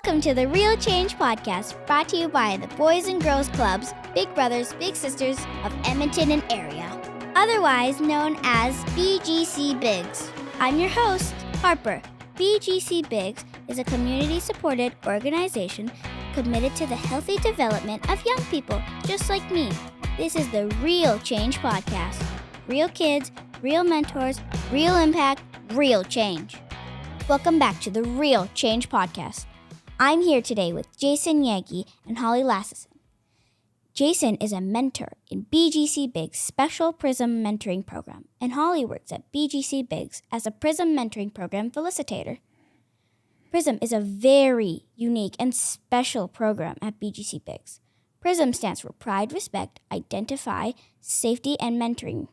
Welcome to the Real Change Podcast, brought to you by the Boys and Girls Clubs, Big Brothers, Big Sisters of Edmonton and area, otherwise known as BGC Bigs. I'm your host, Harper. BGC Bigs is a community-supported organization committed to the healthy development of young people just like me. This is the Real Change Podcast. Real kids, real mentors, real impact, real change. Welcome back to the Real Change Podcast. I'm here today with Jayson, Yaghi, and Holly Lassesen. Jayson is a mentor in BGC Big's special PRISM mentoring program, and Holly works at BGC Bigs as a PRISM mentoring program facilitator. PRISM is a very unique and special program at BGC Bigs. PRISM stands for Pride, Respect, Identify, Safety, and Mentoring,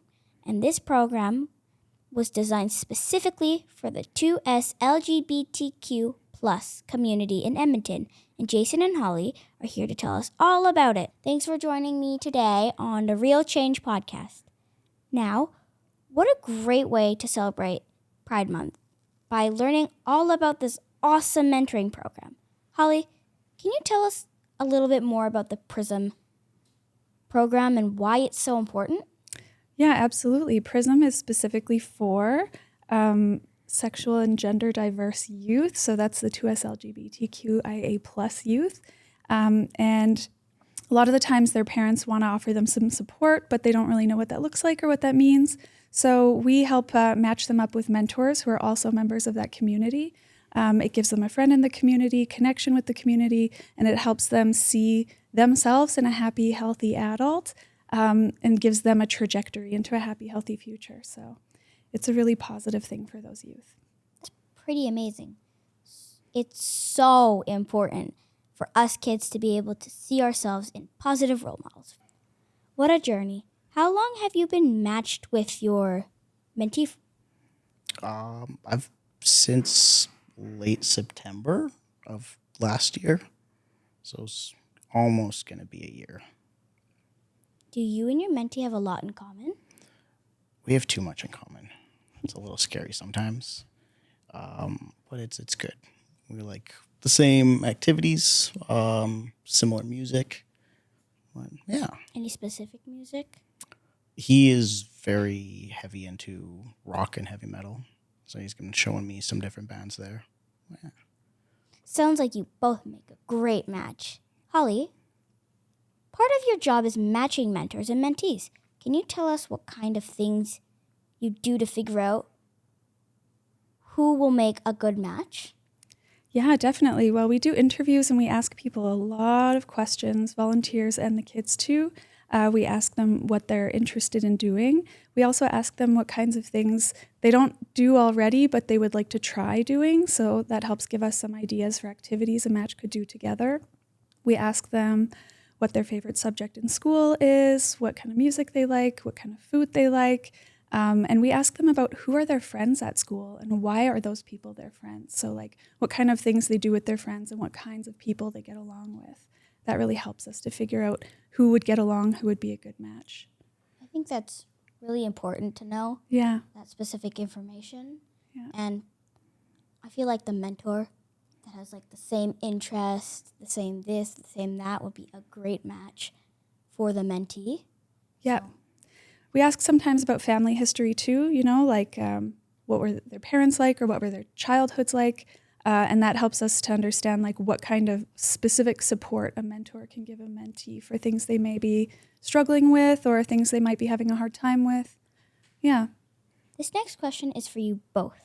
and this program was designed specifically for the 2S LGBTQ+ community in Edmonton, and Jayson and Holly are here to tell us all about it. Thanks for joining me today on the Real Change Podcast. Now, what a great way to celebrate Pride Month by learning all about this awesome mentoring program. Holly, can you tell us a little bit more about the PRISM program and why it's so important? Yeah, absolutely. PRISM is specifically for sexual and gender diverse youth. So that's the 2S LGBTQIA+ youth. And a lot of the times their parents want to offer them some support, but they don't really know what that looks like or what that means. So we help match them up with mentors who are also members of that community. It gives them a friend in the community, connection with the community, and it helps them see themselves in a happy, healthy adult. And gives them a trajectory into a happy, healthy future. So it's a really positive thing for those youth. It's pretty amazing. It's so important for us kids to be able to see ourselves in positive role models. What a journey. How long have you been matched with your mentee? I've since late September of last year. So it's almost going to be a year. Do you and your mentee have a lot in common? We have too much in common. It's a little scary sometimes, but it's good. We like the same activities, similar music. But yeah. Any specific music? He is very heavy into rock and heavy metal, so he's been showing me some different bands there. Yeah. Sounds like you both make a great match. Holly, part of your job is matching mentors and mentees. Can you tell us what kind of things you do to figure out who will make a good match? Yeah, definitely. Well, we do interviews and we ask people a lot of questions, volunteers and the kids too. We ask them what they're interested in doing. We also ask them what kinds of things they don't do already, but they would like to try doing. So that helps give us some ideas for activities a match could do together. We ask them what their favorite subject in school is, what kind of music they like, what kind of food they like. And we ask them about who are their friends at school and why are those people their friends. So like what kind of things they do with their friends and what kinds of people they get along with. That really helps us to figure out who would get along, who would be a good match. I think that's really important to know. Yeah. That specific information. Yeah. And I feel like the mentor that has like the same interest, the same this, the same that would be a great match for the mentee. Yeah. So. We ask sometimes about family history too, like what were their parents like or what were their childhoods like. And that helps us to understand like what kind of specific support a mentor can give a mentee for things they may be struggling with or things they might be having a hard time with. Yeah. This next question is for you both.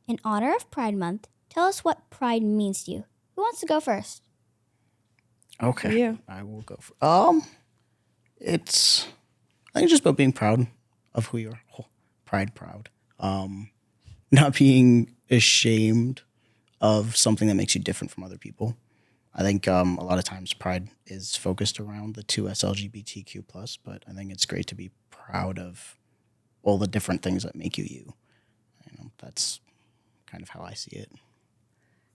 In honor of Pride Month, tell us what pride means to you. Who wants to go first? Okay. For you. I will go for I think it's just about being proud of who you are. Oh, proud. Not being ashamed of something that makes you different from other people. I think a lot of times pride is focused around the 2S LGBTQ+, but I think it's great to be proud of all the different things that make you you. That's kind of how I see it.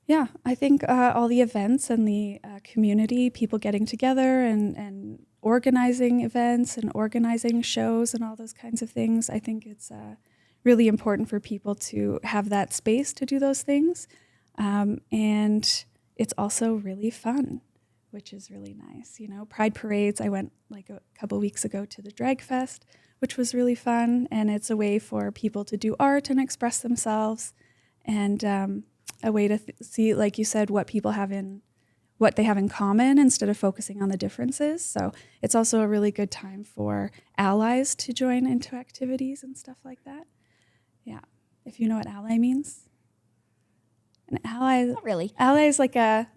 Yeah, I think all the events and the community, people getting together and organizing events and organizing shows and all those kinds of things, I think it's really important for people to have that space to do those things. And it's also really fun, which is really nice. Pride parades, I went like a couple weeks ago to the Drag Fest, which was really fun. And it's a way for people to do art and express themselves, and a way to see, like you said, what they have in common instead of focusing on the differences. So it's also a really good time for allies to join into activities and stuff like that. Yeah. If you know what ally means. An ally, Not really. Ally is like a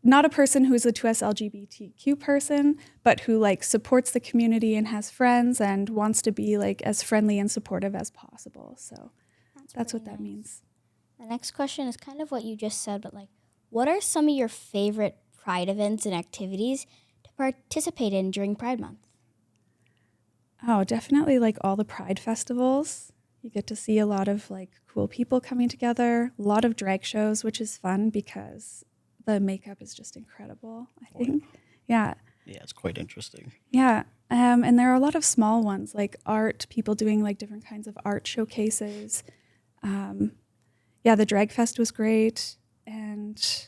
not a person who's a 2S LGBTQ person, but who like supports the community and has friends and wants to be like as friendly and supportive as possible. So that's what that means. The next question is kind of what you just said, but like, what are some of your favorite Pride events and activities to participate in during Pride Month? Oh, definitely like all the Pride festivals. You get to see a lot of like cool people coming together, a lot of drag shows, which is fun because the makeup is just incredible, I think. Yeah. Yeah, it's quite interesting. Yeah. And there are a lot of small ones like art, people doing like different kinds of art showcases. The Drag Fest was great. And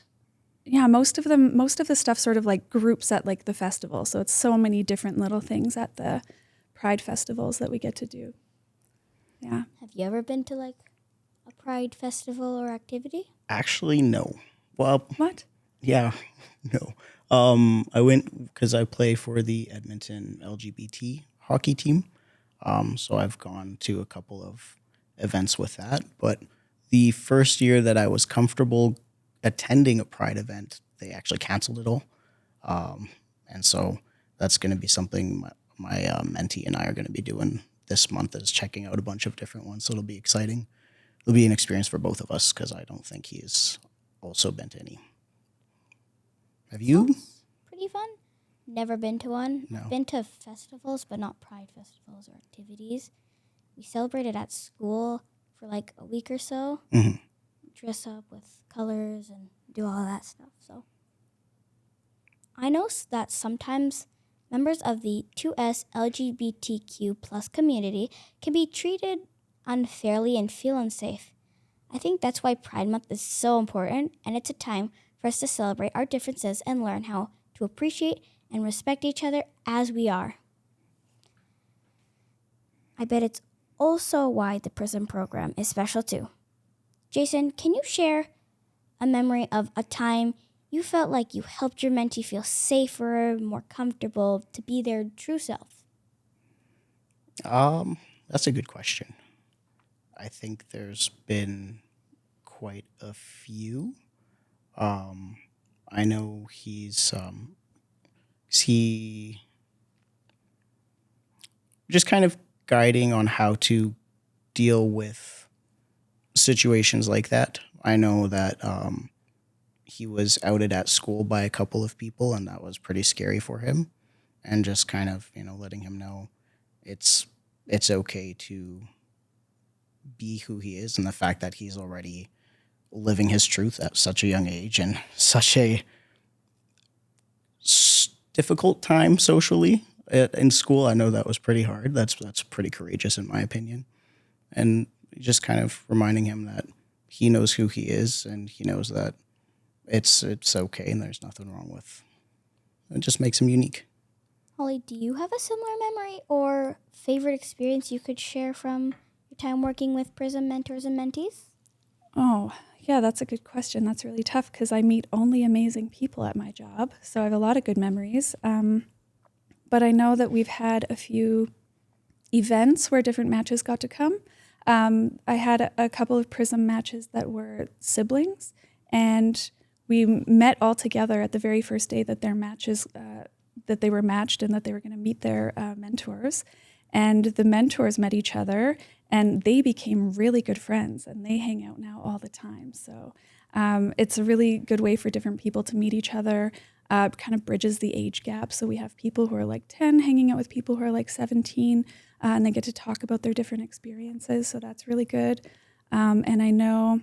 yeah, most of the stuff sort of like groups at like the festival. So it's so many different little things at the Pride festivals that we get to do. Yeah. Have you ever been to like a Pride festival or activity? Actually, no. Well, What? yeah, no. I went because I play for the Edmonton LGBT hockey team. So I've gone to a couple of events with that. But the first year that I was comfortable attending a Pride event, they actually canceled it all. And so that's going to be something my mentee and I are going to be doing this month, is checking out a bunch of different ones. So it'll be exciting. It'll be an experience for both of us because I don't think he's also been to any. Have you? Pretty fun. Never been to one. No. I've been to festivals, but not Pride festivals or activities. We celebrated at school for like a week or so. Mm-hmm. Dress up with colors and do all that stuff. So I know that sometimes members of the 2S LGBTQ plus community can be treated unfairly and feel unsafe. I think that's why Pride Month is so important, and it's a time for us to celebrate our differences and learn how to appreciate and respect each other as we are. I bet it's also why the PRISM program is special too. Jayson, can you share a memory of a time you felt like you helped your mentee feel safer, more comfortable to be their true self? That's a good question. I think there's been quite a few. I know he just kind of guiding on how to deal with situations like that. I know that he was outed at school by a couple of people, and that was pretty scary for him. And just kind of, letting him know it's okay to be who he is, and the fact that he's already living his truth at such a young age and such a difficult time socially in school. I know that was pretty hard. That's pretty courageous in my opinion. And just kind of reminding him that he knows who he is and he knows that it's okay and there's nothing wrong with it. It just makes him unique. Holly, do you have a similar memory or favorite experience you could share from your time working with PRISM mentors and mentees? Oh, yeah, that's a good question. That's really tough because I meet only amazing people at my job. So I have a lot of good memories. But I know that we've had a few events where different matches got to come. I had a couple of PRISM matches that were siblings, and we met all together at the very first day that their matches, that they were matched and that they were going to meet their mentors. And the mentors met each other, and they became really good friends, and they hang out now all the time. So it's a really good way for different people to meet each other, kind of bridges the age gap. So we have people who are like 10 hanging out with people who are like 17, and they get to talk about their different experiences. So that's really good. And I know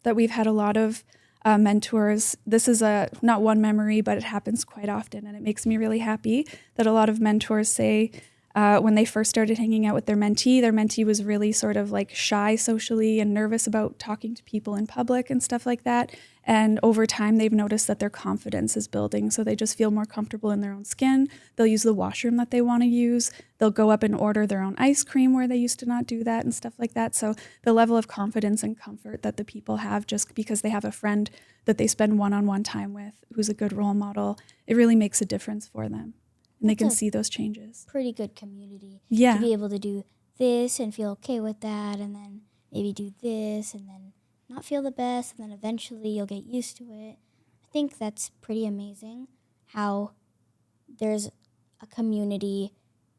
that we've had a lot of mentors. This is not one memory, but it happens quite often, and it makes me really happy that a lot of mentors say, when they first started hanging out with their mentee was really sort of like shy socially and nervous about talking to people in public and stuff like that. And over time, they've noticed that their confidence is building. So they just feel more comfortable in their own skin. They'll use the washroom that they want to use. They'll go up and order their own ice cream where they used to not do that and stuff like that. So the level of confidence and comfort that the people have just because they have a friend that they spend one-on-one time with who's a good role model, it really makes a difference for them. And they can see those changes. Pretty good community. Yeah. To be able to do this and feel okay with that, and then maybe do this and then not feel the best, and then eventually you'll get used to it. I think that's pretty amazing how there's a community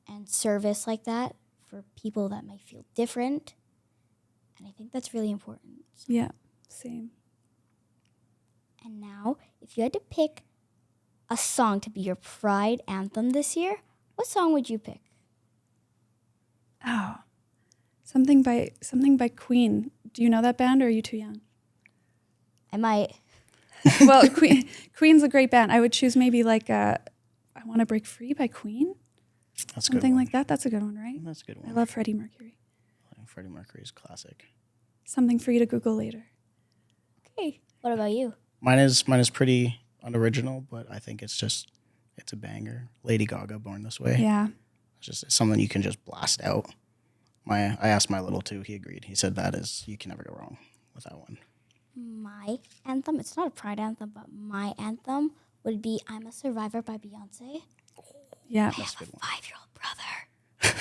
and service like that for people that might feel different. And I think that's really important. Yeah, same. And now, if you had to pick a song to be your pride anthem this year, what song would you pick? Oh, something by Queen. Do you know that band, or are you too young? I might. Well, Queen's a great band. I would choose maybe like I Want to Break Free by Queen. That's Something a good one. like that. That's a good one, right? That's a good one. I love Freddie Mercury. Freddie Mercury's classic. Something for you to Google later. Okay. What about you? Mine is pretty unoriginal, but I think it's a banger. Lady Gaga, Born This Way. Yeah. It's something you can just blast out. I asked my little too. He agreed. He said you can never go wrong with that one. My anthem, it's not a pride anthem, but my anthem would be I'm a Survivor by Beyonce. Yeah. I have a 5-year-old brother.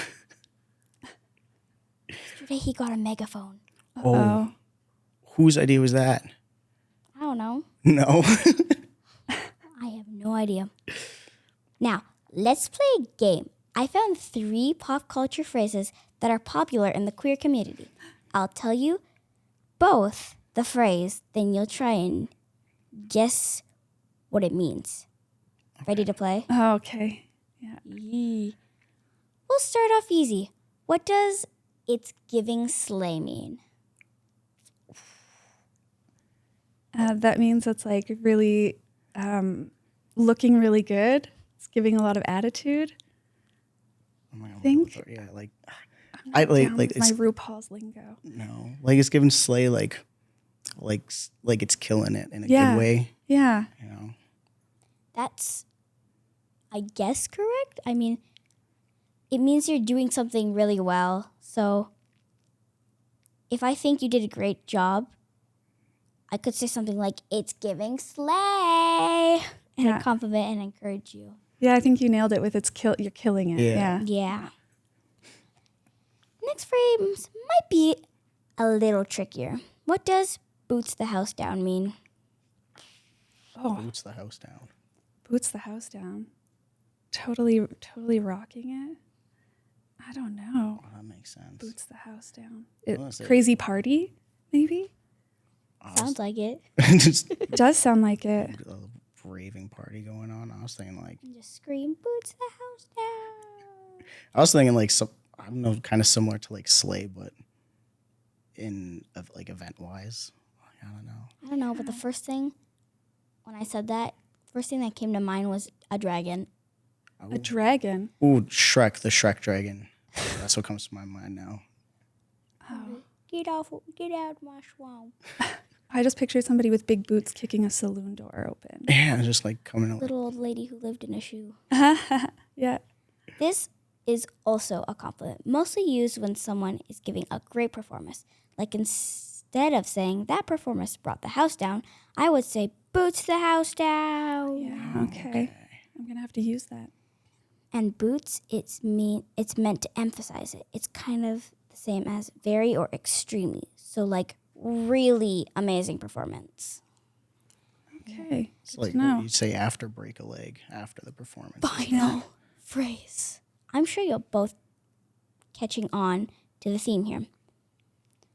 Yesterday he got a megaphone. Oh. Whose idea was that? I don't know. No. I have no idea. Now, let's play a game. I found 3 pop culture phrases that are popular in the queer community. I'll tell you both the phrase, then you'll try and guess what it means. Okay. Ready to play? Oh, okay. Yeah. We'll start off easy. What does "it's giving slay" mean? That means it's like really looking really good. It's giving a lot of attitude. Oh my God, I think. Yeah, like I like it's my RuPaul's lingo. No, like it's giving slay like it's killing it in a good way. Yeah. You know. That's, I guess, correct. I mean, it means you're doing something really well. So if I think you did a great job, I could say something like, it's giving slay, and a compliment and encourage you. Yeah, I think you nailed it with you're killing it. Yeah. Yeah. Next phrase might be a little trickier. What does "boots the house down" mean? Oh, Boots the house down. Boots the house down. Totally rocking it. I don't know. Oh, that makes sense. Boots the house down. Crazy party, maybe? Sounds like it. Just It does sound like it. a raving party going on. I was thinking like Just scream, "boots the house down." I was thinking like some I don't know, kind of similar to like Slay, but in like event wise. I don't know. But the first thing, when I said that, first thing that came to mind was a dragon. A dragon. Ooh, Shrek, the Shrek dragon. That's what comes to my mind now. Oh. Get out my swamp. I just pictured somebody with big boots kicking a saloon door open. Yeah, just like coming out. Little old lady who lived in a shoe. Yeah. This is also a compliment, mostly used when someone is giving a great performance. Like instead of saying that performance brought the house down, I would say "boots the house down." Yeah, okay. I'm going to have to use that. And boots, it's meant to emphasize it. It's kind of the same as very or extremely. So like really amazing performance. Okay. It's like what you'd say after break a leg, after the performance. Final phrase. I'm sure you're both catching on to the theme here.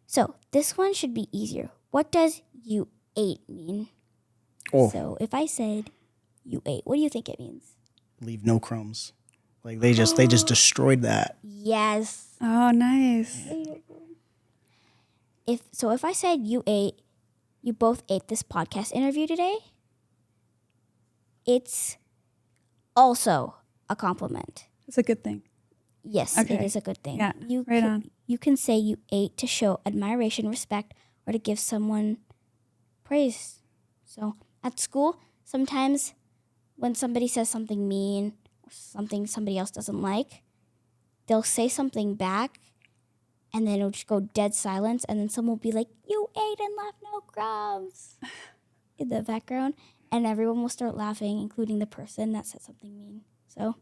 So this one should be easier. What does "you ate" mean? Oh. So if I said "you ate," what do you think it means? Leave no crumbs. Like they just destroyed that. Yes. Oh, nice. If I said "you ate," you both ate this podcast interview today, it's also a compliment. It's a good thing. Yes, Okay. it is a good thing. Yeah, on. You can say you ate to show admiration, respect, or to give someone praise. So at school, sometimes when somebody says something mean or something somebody else doesn't like, they'll say something back, and then it'll just go dead silence, and then someone will be like, "You ate and left no crumbs," in the background, and everyone will start laughing, including the person that said something mean. So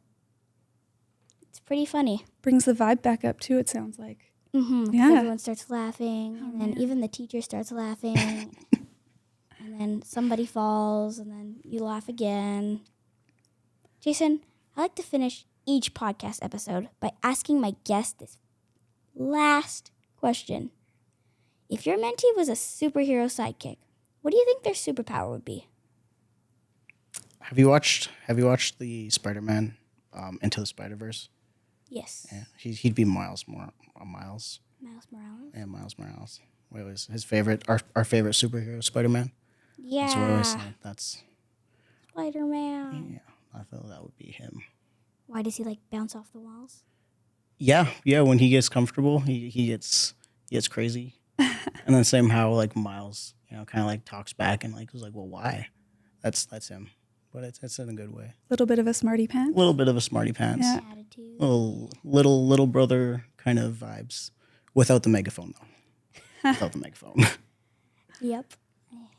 it's pretty funny. Brings the vibe back up too, it sounds like. Mm-hmm. Yeah. Everyone starts laughing, and then even the teacher starts laughing, and then somebody falls, and then you laugh again. Jayson, I like to finish each podcast episode by asking my guest this last question. If your mentee was a superhero sidekick, what do you think their superpower would be? Have you watched the Spider-Man Into the Spider-Verse? Yes. Yeah, he'd be Miles. Miles Morales? Yeah, Miles Morales. What was his favorite? Our favorite superhero, Spider-Man. Yeah. That's what I always say. That's Spider-Man. yeah. I thought that would be him. Why does he like bounce off the walls? Yeah. When he gets comfortable, he gets crazy, and then same how like Miles, kind of like talks back and like was like, well, why? That's him, but it's in a good way. A little bit of a smarty pants. A little bit of a smarty pants. Yeah. Attitude. Little brother kind of vibes, without the megaphone though. Without the megaphone. Yep.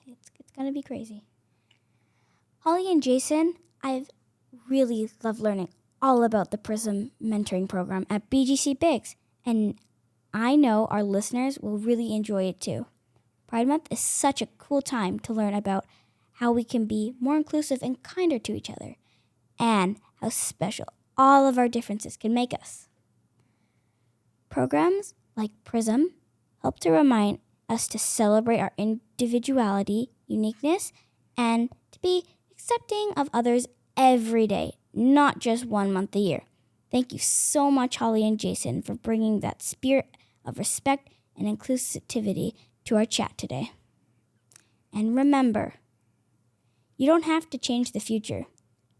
It's going to be crazy. Holly and Jayson, I've really loved learning all about the PRISM mentoring program at BGC Bigs, and I know our listeners will really enjoy it too. Pride Month is such a cool time to learn about how we can be more inclusive and kinder to each other, and how special all of our differences can make us. Programs like PRISM help to remind us to celebrate our individuality, uniqueness, and to be accepting of others every day, not just 1 month a year. Thank you so much, Holly and Jayson, for bringing that spirit of respect and inclusivity to our chat today. And remember, you don't have to change the future,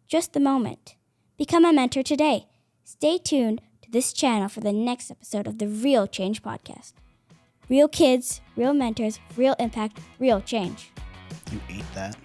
just the moment. Become a mentor today. Stay tuned to this channel for the next episode of the Real Change Podcast. Real kids, real mentors, real impact, real change. You ate that.